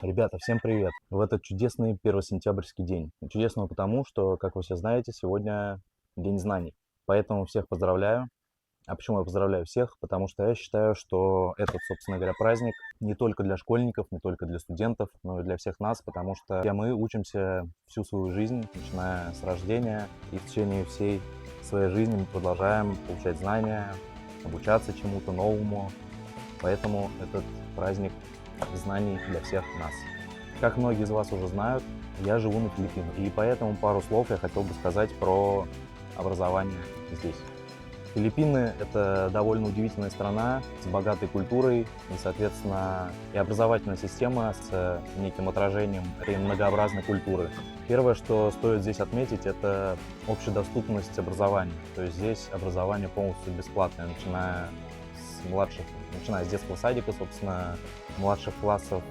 Ребята, всем привет! В этот чудесный первосентябрьский день. Чудесного потому, что, как вы все знаете, сегодня День знаний. Поэтому всех поздравляю. А почему я поздравляю всех? Потому что я считаю, что этот, собственно говоря, праздник не только для школьников, не только для студентов, но и для всех нас, потому что все мы учимся всю свою жизнь, начиная с рождения, и в течение всей своей жизни мы продолжаем получать знания, обучаться чему-то новому. Поэтому этот праздник знаний для всех нас. Как многие из вас уже знают, я живу на Филиппинах, и поэтому пару слов я хотел бы сказать про образование здесь. Филиппины — это довольно удивительная страна с богатой культурой и, соответственно, и образовательная система с неким отражением этой многообразной культуры. Первое, что стоит здесь отметить, это общедоступность образования. То есть здесь образование полностью бесплатное, начиная с детского садика, собственно, младших классов,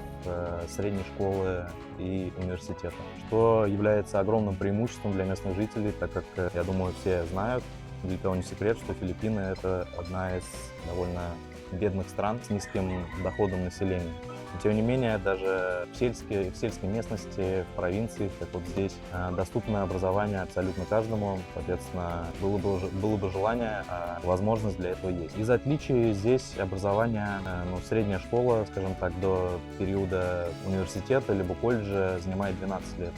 средней школы и университета, что является огромным преимуществом для местных жителей, так как, я думаю, все знают, для кого не секрет, что Филиппины — это одна из довольно бедных стран с низким доходом населения. Но, тем не менее, даже в сельской местности, в провинции, как вот здесь, доступное образование абсолютно каждому. Соответственно, было бы желание, а возможность для этого есть. Из отличий здесь образование, средняя школа, скажем так, до периода университета либо колледжа занимает 12 лет.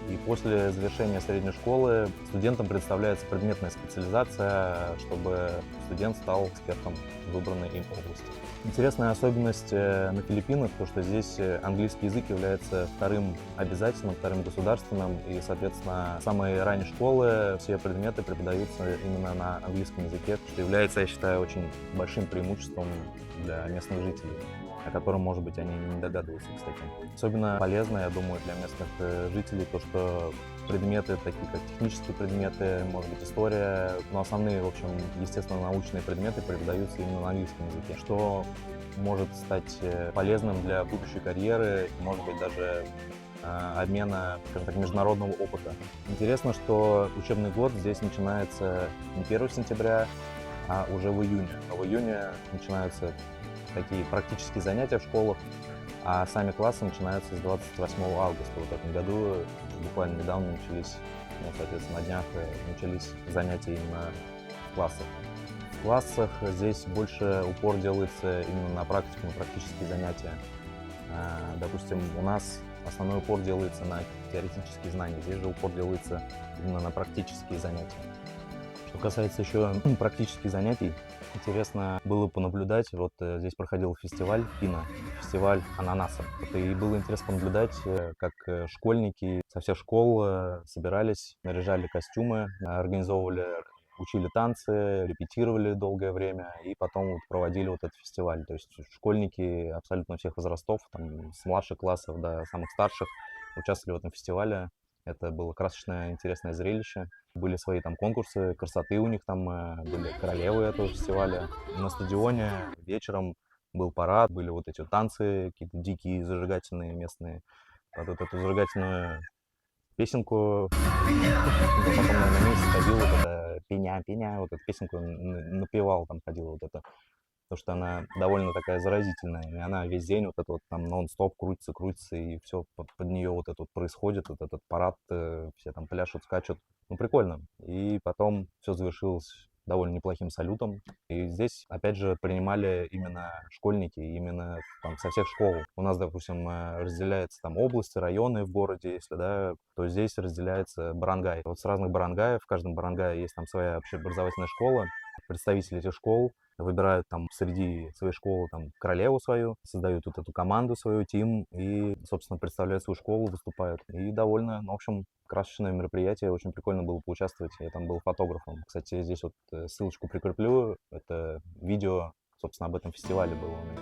И после завершения средней школы студентам предоставляется предметная специализация, чтобы студент стал экспертом в выбранной им области. Интересная особенность на Филиппинах, то что здесь английский язык является вторым обязательным, вторым государственным, и, соответственно, с самой ранней школы все предметы преподаются именно на английском языке, что является, я считаю, очень большим преимуществом для местных жителей, о котором, может быть, они не догадываются, кстати. Особенно полезно, я думаю, для местных жителей то, что предметы, такие как технические предметы, может быть, история, но основные, в общем, естественно-научные предметы преподаются именно на английском языке, что может стать полезным для будущей карьеры, может быть, даже обмена, скажем так, международного опыта. Интересно, что учебный год здесь начинается не 1 сентября, а уже в июне. Но в июне начинаются такие практические занятия в школах, а сами классы начинаются с 28 августа. Вот в этом году буквально недавно соответственно, на днях начались занятия именно в классах. В классах здесь больше упор делается именно на практику, на практические занятия. Допустим, у нас основной упор делается на теоретические знания, здесь же упор делается именно на практические занятия. Что касается еще практических занятий, интересно было понаблюдать, вот здесь проходил фестиваль Пино, фестиваль ананаса. И было интересно понаблюдать, как школьники со всех школ собирались, наряжали костюмы, учили танцы, репетировали долгое время и потом вот проводили вот этот фестиваль. То есть школьники абсолютно всех возрастов, там, с младших классов до самых старших, участвовали в этом фестивале. Это было красочное, интересное зрелище. Были свои там конкурсы красоты у них, там были королевы этого фестиваля. На стадионе вечером был парад, были вот эти вот танцы какие-то дикие, зажигательные местные. Вот эту зажигательную песенку, потом, наверное, месяц ходил, вот это пеня, вот эту песенку напевал, там ходил вот это. Потому что она довольно такая заразительная, и она весь день вот это вот там нон-стоп крутится, и все под нее вот это вот происходит, вот этот парад, все там пляшут, скачут. Ну, прикольно. И потом все завершилось довольно неплохим салютом. И здесь, опять же, принимали именно школьники, именно там со всех школ. У нас, допустим, разделяется там области, районы в городе, если, да, то здесь разделяется барангай. Вот с разных барангаев, в каждом барангае есть там своя общеобразовательная школа. Представители этих школ выбирают там среди своей школы там королеву свою, создают вот эту команду свою, тим, и, собственно, представляют свою школу, выступают. И довольно, ну, в общем, красочное мероприятие, очень прикольно было поучаствовать. Я там был фотографом. Кстати, здесь вот ссылочку прикреплю, это видео, собственно, об этом фестивале было у меня.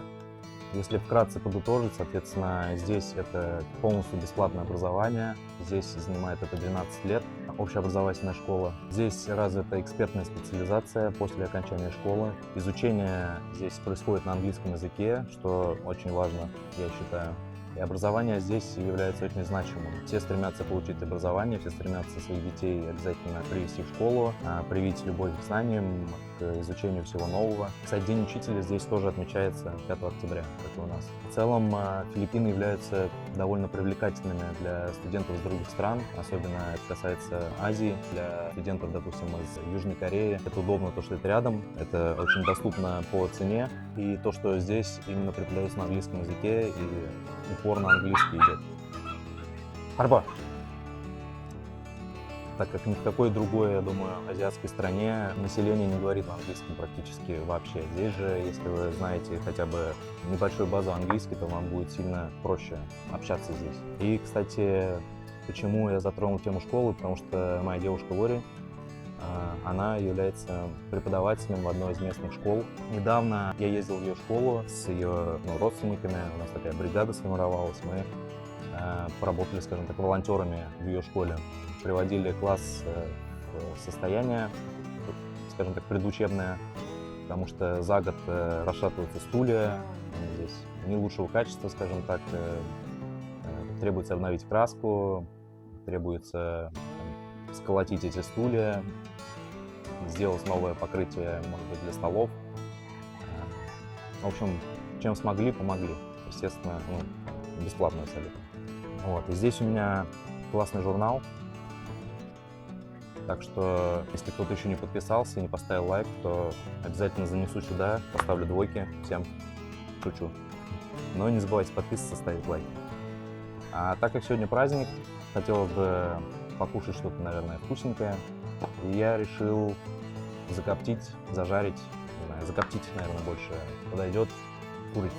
Если вкратце подытожить, соответственно, здесь это полностью бесплатное образование, здесь занимает это 12 лет, общеобразовательная школа. Здесь развита экспертная специализация после окончания школы. Изучение здесь происходит на английском языке, что очень важно, я считаю. И образование здесь является очень значимым. Все стремятся получить образование, все стремятся своих детей обязательно привести в школу, привить любовь к знаниям, к изучению всего нового. Кстати, День учителя здесь тоже отмечается 5 октября, как и у нас. В целом, Филиппины являются довольно привлекательными для студентов из других стран, особенно это касается Азии. Для студентов, допустим, из Южной Кореи это удобно, то, что это рядом, это очень доступно по цене, и то, что здесь именно преподается на английском языке, и упор на английский идет. Арба! Так как ни в какой другой, я думаю, азиатской стране население не говорит на английском практически вообще. Здесь же, если вы знаете хотя бы небольшую базу английский, то вам будет сильно проще общаться здесь. И, кстати, почему я затронул тему школы, потому что моя девушка Лори, она является преподавателем в одной из местных школ. Недавно я ездил в ее школу с ее родственниками, у нас такая бригада сформировалась, мы поработали, скажем так, волонтерами в ее школе, приводили класс в состояние, скажем так, предучебное, потому что за год расшатываются стулья, они здесь не лучшего качества, скажем так, требуется обновить краску, требуется сколотить эти стулья, сделать новое покрытие, может быть, для столов. В общем, чем смогли, помогли. Естественно, бесплатно абсолютно. Вот. И здесь у меня классный журнал. Так что, если кто-то еще не подписался и не поставил лайк, то обязательно занесу сюда, поставлю двойки всем. Шучу. Но не забывайте подписываться, ставить лайк. А так как сегодня праздник, хотелось бы покушать что-то, наверное, вкусненькое. И я решил закоптить, зажарить, не знаю, закоптить, наверное, больше подойдет, курицу.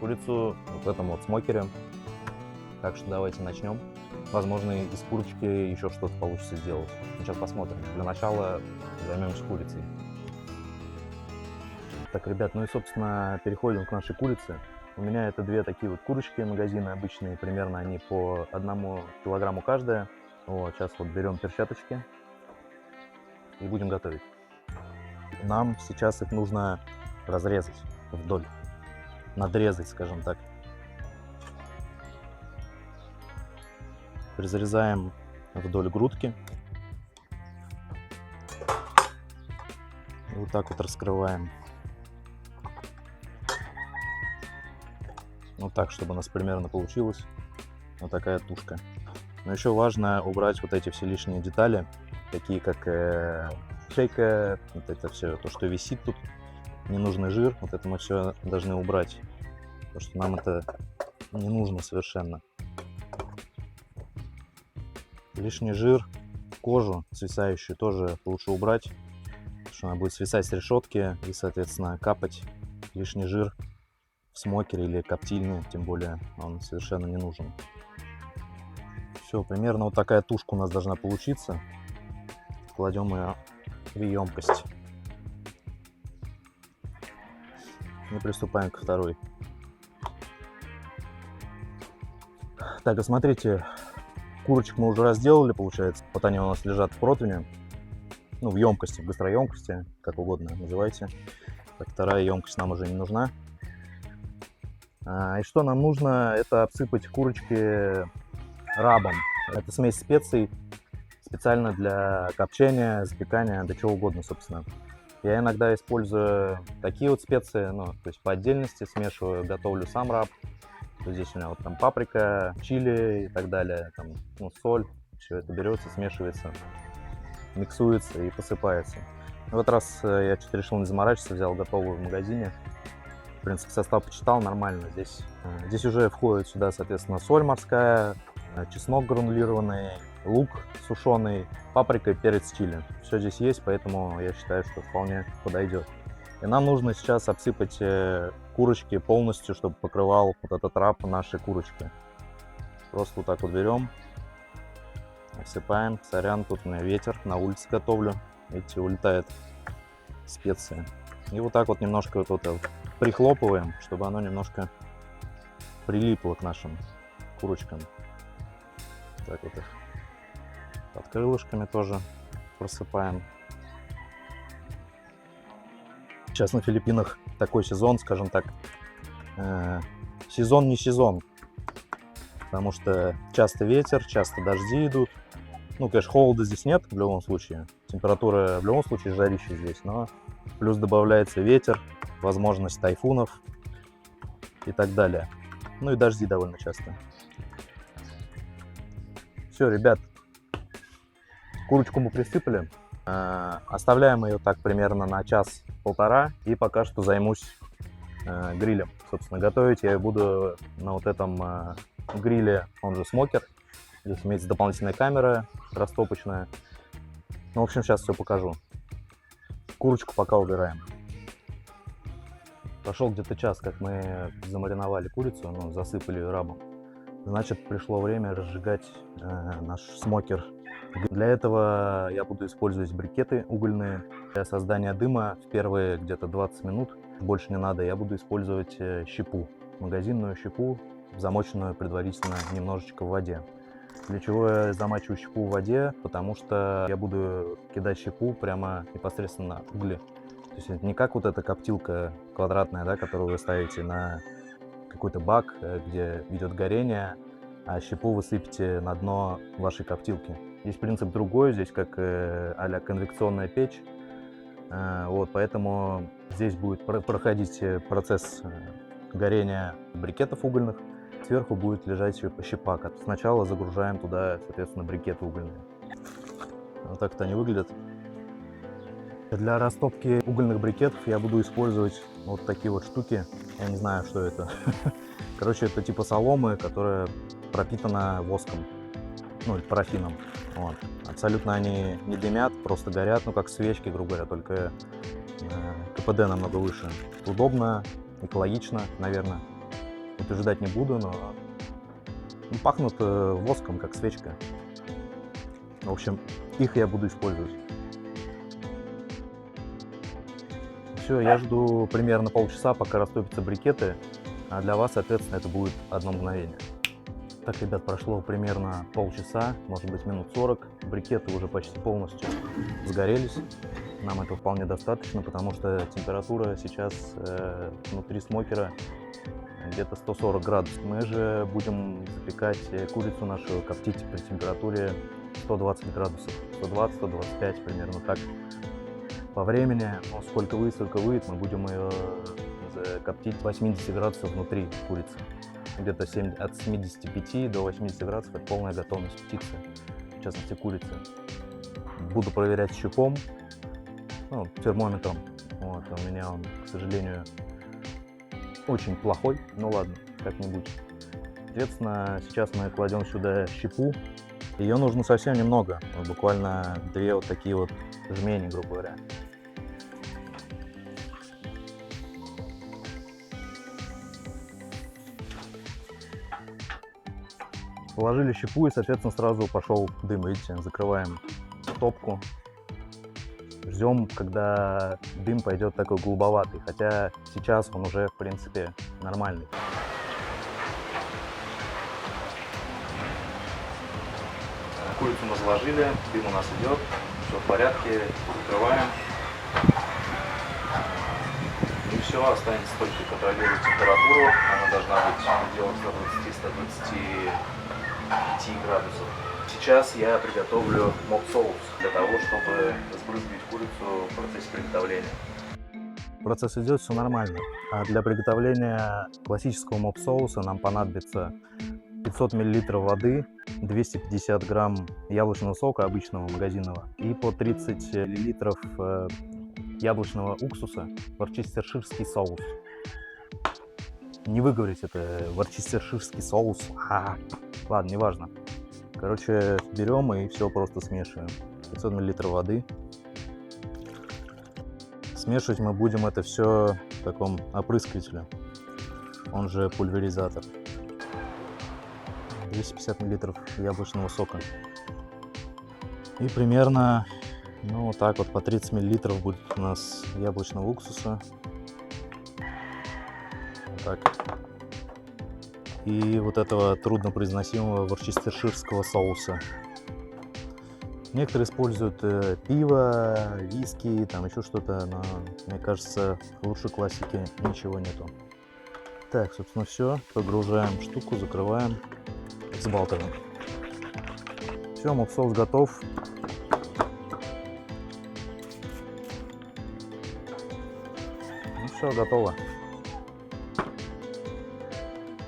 Курицу вот в этом вот смокере. Так что давайте начнем. Возможно, из курочки еще что-то получится сделать. Сейчас посмотрим. Для начала займемся курицей. Так, ребят, ну и, собственно, переходим к нашей курице. У меня это две такие вот курочки магазины обычные, примерно они по 1 килограмму каждая. Вот, сейчас вот берем перчаточки и будем готовить. Нам сейчас их нужно разрезать вдоль, надрезать, скажем так. Разрезаем вдоль грудки. И вот так вот раскрываем. Вот так, чтобы у нас примерно получилось. Вот такая тушка. Но еще важно убрать вот эти все лишние детали, такие как шейка, вот это все, то, что висит тут, ненужный жир, вот это мы все должны убрать, потому что нам это не нужно совершенно. Лишний жир, кожу свисающую тоже лучше убрать, потому что она будет свисать с решетки и, соответственно, капать лишний жир в смокере или коптильне, тем более он совершенно не нужен. Все, примерно вот такая тушка у нас должна получиться. Кладем ее в емкость. И приступаем ко второй. Так, и смотрите, курочек мы уже разделали, получается. Вот они у нас лежат в противне. Ну, в емкости, в быстроемкости, как угодно называйте. Так, вторая емкость нам уже не нужна. И что нам нужно, это обсыпать курочки рабом. Это смесь специй специально для копчения, запекания, да чего угодно, собственно. Я иногда использую такие вот специи, ну, то есть по отдельности смешиваю, готовлю сам раб. Здесь у меня вот там паприка, чили и так далее, там, ну, соль. Все это берется, смешивается, миксуется и посыпается. В этот раз я что-то решил не заморачиваться, взял готовую в магазине. В принципе, состав почитал, нормально. Здесь уже входит сюда, соответственно, соль морская, чеснок гранулированный, лук сушеный, паприка, перец, чили. Все здесь есть, поэтому я считаю, что вполне подойдет. И нам нужно сейчас обсыпать курочки полностью, чтобы покрывал вот этот раб нашей курочки. Просто вот так вот берем, обсыпаем. Сорян, тут у меня ветер, на улице готовлю. Видите, улетает специи. И вот так вот немножко вот это прихлопываем, чтобы оно немножко прилипло к нашим курочкам. Так вот их под крылышками тоже просыпаем. Сейчас на Филиппинах такой сезон, скажем так, сезон не сезон. потому что часто ветер, часто дожди идут. Ну, конечно, холода здесь нет в любом случае. Температура в любом случае жарища здесь, но плюс добавляется ветер, возможность тайфунов и так далее. Ну и дожди довольно часто. Все, ребят, курочку мы присыпали. Оставляем ее так примерно на час-полтора. И пока что займусь грилем. Собственно, готовить я буду на вот этом гриле, он же смокер. Здесь имеется дополнительная камера растопочная. Ну, в общем, сейчас все покажу. Курочку пока убираем. Прошел где-то час, как мы замариновали курицу, ну, засыпали ее рабом. Значит, пришло время разжигать наш смокер. Для этого я буду использовать брикеты угольные. Для создания дыма в первые где-то 20 минут, больше не надо, я буду использовать щепу. Магазинную щепу, замоченную предварительно немножечко в воде. Для чего я замачиваю щепу в воде? Потому что я буду кидать щепу прямо непосредственно на угли. То есть это не как вот эта коптилка квадратная, да, которую вы ставите на какой-то бак, где идет горение, а щепу вы сыпете на дно вашей коптилки. Здесь принцип другой, здесь как а-ля конвекционная печь. Вот, поэтому здесь будет проходить процесс горения брикетов угольных. Сверху будет лежать щепа. Сначала загружаем туда, соответственно, брикеты угольные. Вот так это они выглядят. Для растопки угольных брикетов я буду использовать вот такие вот штуки. Я не знаю, что это. Короче, это типа соломы, которая пропитана воском, ну или парафином. Вот. Абсолютно они не дымят, просто горят, ну как свечки, грубо говоря, только КПД намного выше. Удобно, экологично, наверное. Утверждать не буду, но пахнут воском, как свечка. В общем, их я буду использовать. Все, я жду примерно полчаса, пока растопятся брикеты, а для вас, соответственно, это будет одно мгновение. Так, ребят, прошло примерно полчаса, может быть минут 40. Брикеты уже почти полностью сгорелись. Нам этого вполне достаточно, потому что температура сейчас внутри смокера где-то 140 градусов. Мы же будем запекать курицу нашу, коптить при температуре 120 градусов. 120-125 примерно так. По времени, ну, сколько выйдет, столько выйдет, мы будем ее коптить 80 градусов внутри курицы. Где-то от 75 до 80 градусов это полная готовность птицы, в частности курицы. Буду проверять щупом, ну, термометром. Вот, у меня он, к сожалению, очень плохой, ну ладно, как-нибудь. Соответственно, сейчас мы кладем сюда щепу. Ее нужно совсем немного, буквально 2 вот такие вот жмени, грубо говоря. Положили щепу и, соответственно, сразу пошел дым, видите, закрываем топку. Ждем, когда дым пойдет такой голубоватый, хотя сейчас он уже, в принципе, нормальный. Курицу мы заложили, дым у нас идет, все в порядке, закрываем. И все, останется только контролировать температуру, она должна быть в пределах 120-125 градусов. Сейчас я приготовлю мок-соус для того, чтобы сбрызгивать курицу в процессе приготовления. Процесс идет, все нормально. А для приготовления классического мок-соуса нам понадобится 500 мл воды, 250 грамм яблочного сока обычного магазинного и по 30 мл яблочного уксуса, ворчестерширский соус. Не выговорить это, ворчестерширский соус. Ладно, неважно. Короче, берем и все просто смешиваем. 500 мл воды. Смешивать мы будем это все в таком опрыскивателе, он же пульверизатор. 250 мл яблочного сока. И примерно, ну, вот так вот по 30 мл будет у нас яблочного уксуса. Вот так. И вот этого труднопроизносимого ворчестерширского соуса. Некоторые используют пиво, виски, там еще что-то, но мне кажется, лучше классики ничего нету. Так, собственно, все. Погружаем штуку, закрываем. взбалтываем. Все, мук-соус готов. Ну все, готово.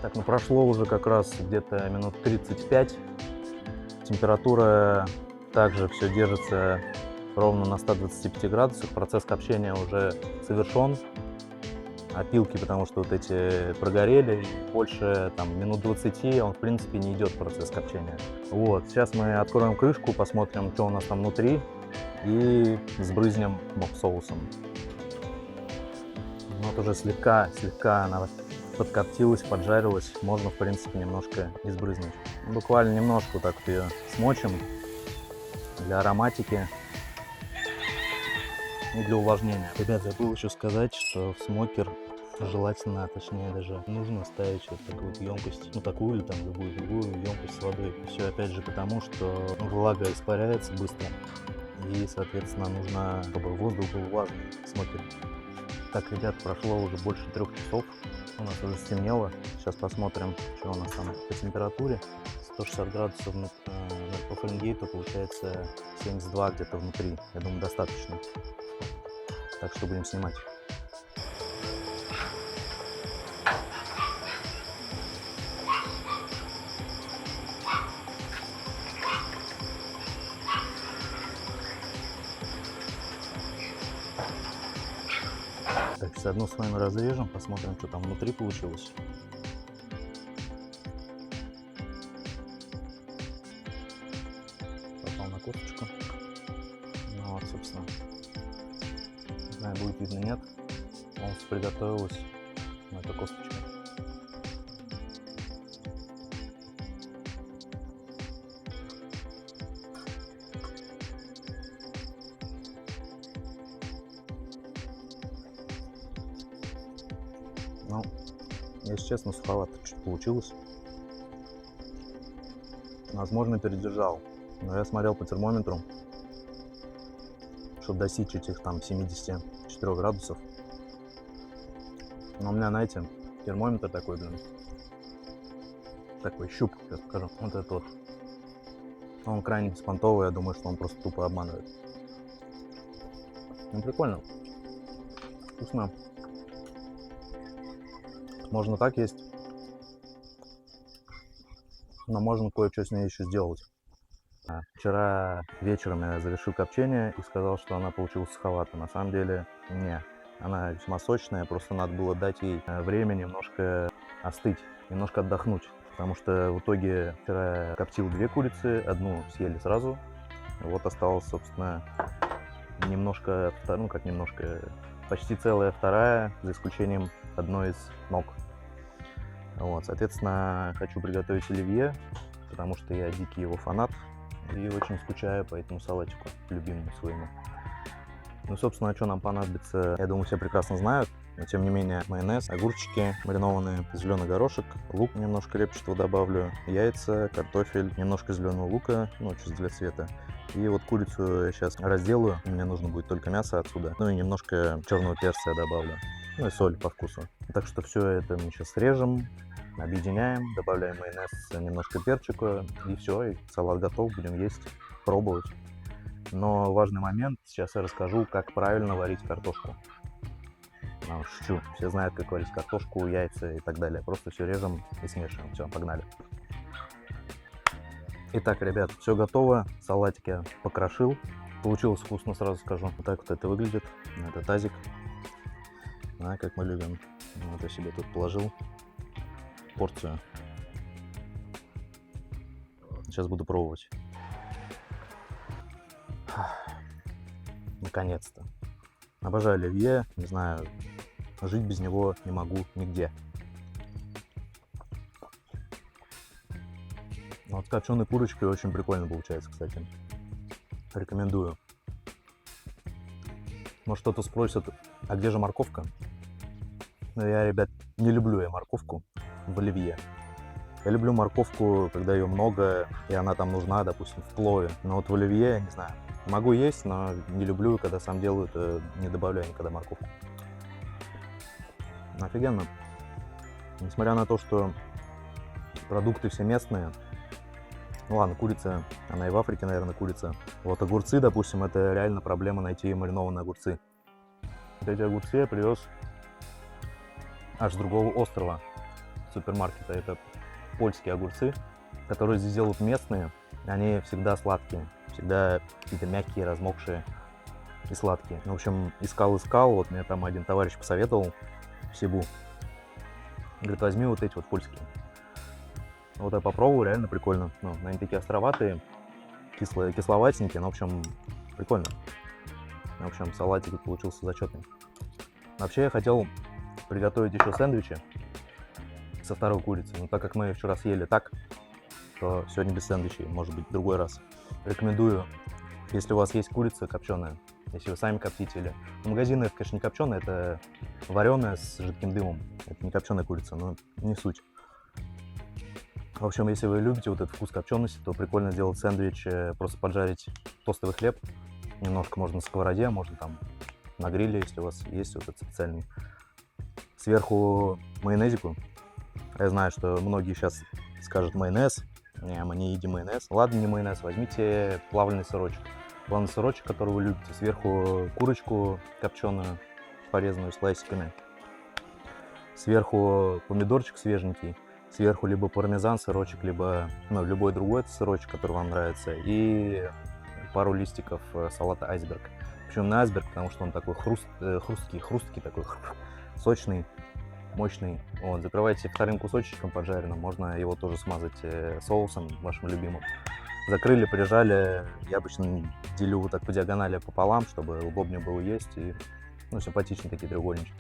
Так, ну прошло уже как раз где-то минут 35. Температура также все держится ровно на 125 градусах. Процесс копчения уже совершен. Опилки, потому что вот эти прогорели, и больше там минут 20 он в принципе не идет процесс копчения. Вот, сейчас мы откроем крышку, посмотрим, что у нас там внутри, и сбрызнем мок-соусом. Вот уже слегка она подкоптилась, поджарилась, можно в принципе немножко избрызнуть. Буквально немножко вот так вот ее смочим для ароматики и для увлажнения. Ребят, забыл еще сказать, что в смокер желательно, точнее даже нужно ставить вот такую вот емкость, ну такую или там любую другую емкость с водой. Все опять же потому, что влага испаряется быстро, и соответственно нужно, чтобы воздух был влажный в смокере. Так, ребят, прошло уже больше 3 часов, у нас уже стемнело. Сейчас посмотрим, что у нас там по температуре. 160 градусов по Фаренгейту, получается 72 где-то внутри. Я думаю, достаточно. Так что будем снимать. Так, сейчас одну с вами разрежем, посмотрим, что там внутри получилось. Попал на косточку. Ну вот, собственно. Не знаю, будет видно, нет. Полностью приготовилась эта косточка. Ну, если честно, суховато чуть получилось. Возможно, передержал. Но я смотрел по термометру, чтобы достичь этих там 74 градусов. Но у меня, знаете, термометр такой, блин, такой щуп, сейчас покажу. Вот этот вот. Он крайне беспонтовый, я думаю, что он просто тупо обманывает. Ну, прикольно. Вкусно. Можно так есть. Но можно кое-что с ней еще сделать. Вчера вечером я завершил копчение и сказал, что она получилась суховата. На самом деле, не. Она весьма сочная, просто надо было дать ей время немножко остыть, немножко отдохнуть. Потому что в итоге вчера я коптил 2 курицы, одну съели сразу. Вот осталось, собственно, немножко, ну как немножко, почти целая вторая, за исключением одной из ног. Вот, соответственно, хочу приготовить оливье, потому что я дикий его фанат и очень скучаю по этому салатику, любимому своему. Ну, собственно, что нам понадобится, я думаю, все прекрасно знают. Но, тем не менее, майонез, огурчики маринованные, зеленый горошек, лук немножко репчатого добавлю, яйца, картофель, немножко зеленого лука, ну, чисто для цвета. И вот курицу я сейчас разделаю, мне нужно будет только мясо отсюда, ну и немножко черного перца я добавлю, ну и соль по вкусу. Так что все это мы сейчас режем, объединяем, добавляем майонез, немножко перчика, и все, и салат готов, будем есть, пробовать. Но важный момент, сейчас я расскажу, как правильно варить картошку. Шучу, все знают, как варить картошку, яйца и так далее. Просто все режем и смешиваем. Все, погнали. Итак, ребят, все готово. Салатик я покрошил. Получилось вкусно, сразу скажу. Вот так вот это выглядит. Это тазик. Да, как мы любим. Вот я себе тут положил порцию. Сейчас буду пробовать. Наконец-то. Обожаю оливье, не знаю, жить без него не могу нигде. Вот с копченой курочкой очень прикольно получается, кстати. Рекомендую. Может, кто-то спросит, а где же морковка? Но я, ребят, не люблю я морковку в оливье. Я люблю морковку, когда ее много, и она там нужна, допустим, в плове. Но вот в оливье, я не знаю, могу есть, но не люблю, когда сам делаю, то не добавляю никогда морковку. Офигенно. Несмотря на то, что Продукты все местные. Ну ладно, курица, она и в Африке, наверное, курица. Вот огурцы, допустим, это реально проблема найти маринованные огурцы. Вот эти огурцы я привез аж с другого острова супермаркета. Это польские огурцы, которые здесь делают местные. Они всегда сладкие, всегда какие-то мягкие, размокшие и сладкие. В общем, искал, вот мне там один товарищ посоветовал в Сибу. Говорит, возьми вот эти вот польские. Вот я попробовал, реально прикольно. Ну, они такие островатые, кисловатенькие, но, в общем, прикольно. В общем, салатик получился зачетный. Вообще, я хотел приготовить еще сэндвичи со второй курицей, но так как мы вчера съели так, то сегодня без сэндвичей, может быть, в другой раз. Рекомендую, если у вас есть курица копченая, если вы сами коптите, или в магазине это, конечно, не копченая, это вареная с жидким дымом. Это не копченая курица, но не суть. В общем, если вы любите вот этот вкус копчености, то прикольно сделать сэндвич, просто поджарить тостовый хлеб. Немножко можно на сковороде, можно там на гриле, если у вас есть вот этот специальный. Сверху майонезику. Я знаю, что многие сейчас скажут майонез. Не, мы не едим майонез. Ладно, не майонез, возьмите плавленый сырочек. Плавленый сырочек, который вы любите. Сверху курочку копченую, порезанную слайсиками. Сверху помидорчик свеженький. Сверху либо пармезан сырочек, либо любой другой сырочек, который вам нравится. И пару листиков салата айсберг. Причем на айсберг, потому что он такой хрусткий такой, сочный, мощный. Вот, закрывайте вторым кусочком поджаренным. Можно его тоже смазать соусом вашим любимым. Закрыли, прижали. Я обычно делю вот так по диагонали пополам, чтобы удобнее было есть. И симпатичные такие треугольнички.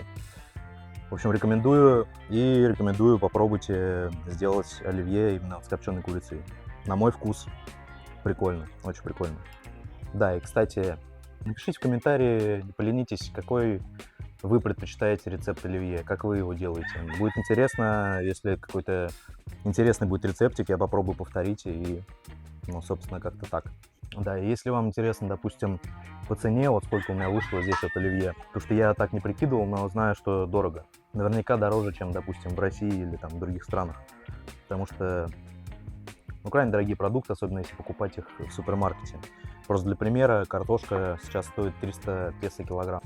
В общем, рекомендую попробуйте сделать оливье именно с копченой курицей. На мой вкус прикольно, очень прикольно. Да, и, кстати, напишите в комментарии, не поленитесь, какой вы предпочитаете рецепт оливье, как вы его делаете. Будет интересно, если какой-то интересный будет рецептик, я попробую повторить и, собственно, как-то так. Да, и если вам интересно, допустим, по цене, вот сколько у меня вышло здесь от оливье, потому что я так не прикидывал, но знаю, что дорого. Наверняка дороже, чем, допустим, в России или там в других странах. Потому что, крайне дорогие продукты, особенно если покупать их в супермаркете. Просто для примера, картошка сейчас стоит 300 песо килограмм.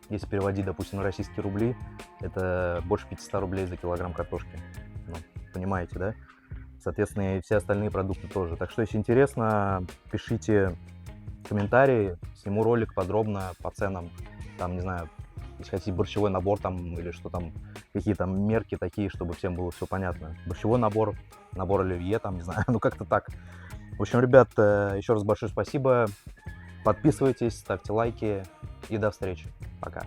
Если переводить, допустим, на российские рубли, это больше 500 рублей за килограмм картошки. Понимаете, да? Соответственно, и все остальные продукты тоже. Так что, если интересно, пишите комментарии, сниму ролик подробно по ценам. Там, не знаю, если хотите борщевой набор там или что там, какие там мерки такие, чтобы всем было все понятно. Борщевой набор оливье там, не знаю, как-то так. В общем, ребят, еще раз большое спасибо. Подписывайтесь, ставьте лайки и до встречи. Пока.